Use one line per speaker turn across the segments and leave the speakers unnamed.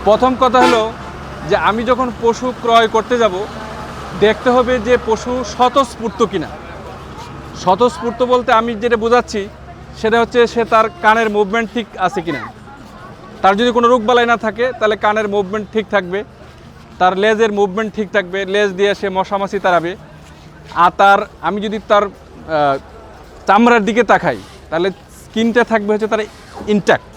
প্রথম কথা হলো যে আমি যখন পশু ক্রয় করতে যাব দেখতে হবে যে পশু স্বতঃস্ফূর্ত কিনা। স্বতঃস্ফূর্ত বলতে আমি যেটা বোঝাচ্ছি সেটা হচ্ছে সে তার কানের মুভমেন্ট ঠিক আছে কিনা। তার যদি কোনো রোগবালাই না থাকে তাহলে কানের মুভমেন্ট ঠিক থাকবে, তার লেজের মুভমেন্ট ঠিক থাকবে, লেজ দিয়ে সে মশামাছি তাড়াবে। আর আমি যদি তার চামড়ার দিকে তাকাই তাহলে স্কিনটা থাকবে হচ্ছে তার ইনট্যাক্ট।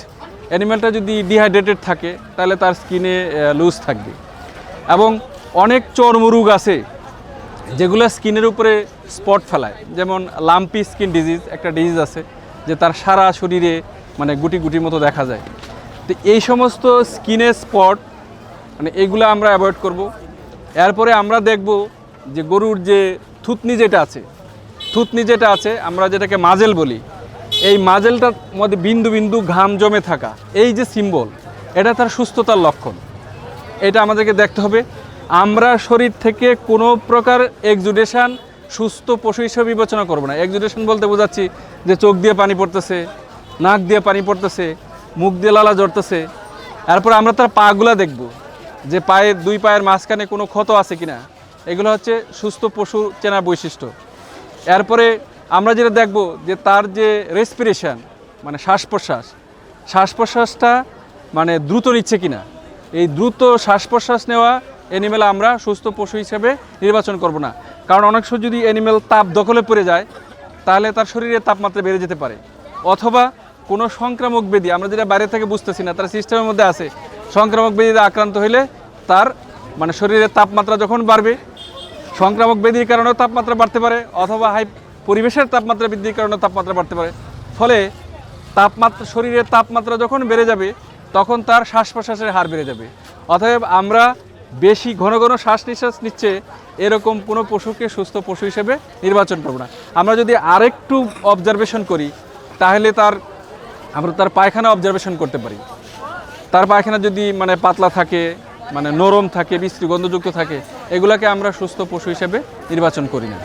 অ্যানিম্যালটা যদি ডিহাইড্রেটেড থাকে তাহলে তার স্কিনে লুজ থাকবে। এবং অনেক চর্মরোগ আছে যেগুলো স্কিনের উপরে স্পট ফেলায়, যেমন লাম্পি স্কিন ডিজিজ একটা ডিজিজ আছে যে তার সারা শরীরে মানে গুটি গুটির মতো দেখা যায়। তো এই সমস্ত স্কিনের স্পট মানে এগুলো আমরা অ্যাভয়েড করব। এরপরে আমরা দেখব যে গরুর যে থুতনি যেটা আছে আমরা যেটাকে মাজেল বলি, এই মাজেলটার মধ্যে বিন্দু বিন্দু ঘাম জমে থাকা, এই যে সিম্বল, এটা তার সুস্থতার লক্ষণ। এটা আমাদেরকে দেখতে হবে। আমরা শরীর থেকে কোনো প্রকার এক্সুডেশন সুস্থ পশু হিসেবে বিবেচনা করব না। এক্সুডেশন বলতে বোঝাচ্ছি যে চোখ দিয়ে পানি পড়তেছে, নাক দিয়ে পানি পড়তেছে, মুখ দিয়ে লালা ঝরতেছে। এরপর আমরা তার পাগুলা দেখব যে দুই পায়ের মাঝখানে কোনো ক্ষত আছে কিনা। এগুলো হচ্ছে সুস্থ পশু চেনার বৈশিষ্ট্য। এরপরে আমরা যেটা দেখব যে তার যে রেসপিরেশন মানে শ্বাস প্রশ্বাসটা মানে দ্রুত নিচ্ছে কিনা। এই দ্রুত শ্বাস প্রশ্বাস নেওয়া অ্যানিমেল আমরা সুস্থ পশু হিসেবে নির্বাচন করব না। কারণ অনেক সময় যদি অ্যানিমেল তাপ দখলে পড়ে যায় তাহলে তার শরীরে তাপমাত্রা বেড়ে যেতে পারে। অথবা কোনো সংক্রামক ব্যাধি আমরা যেটা বাইরে থেকে বুঝতেছি না, তার সিস্টেমের মধ্যে আছে, সংক্রামক ব্যাধিতে আক্রান্ত হইলে তার মানে শরীরের তাপমাত্রা যখন বাড়বে, সংক্রামক ব্যাধির কারণেও তাপমাত্রা বাড়তে পারে, অথবা পরিবেশের তাপমাত্রা বৃদ্ধির কারণেও তাপমাত্রা বাড়তে পারে। ফলে শরীরের তাপমাত্রা যখন বেড়ে যাবে তখন তার শ্বাস প্রশ্বাসের হার বেড়ে যাবে। অতএব আমরা বেশি ঘন ঘন শ্বাস নিঃশ্বাস নিচ্ছে এরকম কোনো পশুকে সুস্থ পশু হিসেবে নির্বাচন করব না। আমরা যদি আরেকটু অবজারভেশন করি তাহলে আমরা তার পায়খানা অবজারভেশন করতে পারি। তার পায়খানা যদি মানে পাতলা থাকে, মানে নরম থাকে, বিশ্রী গন্ধযুক্ত থাকে, এগুলাকে আমরা সুস্থ পশু হিসেবে নির্বাচন করি না।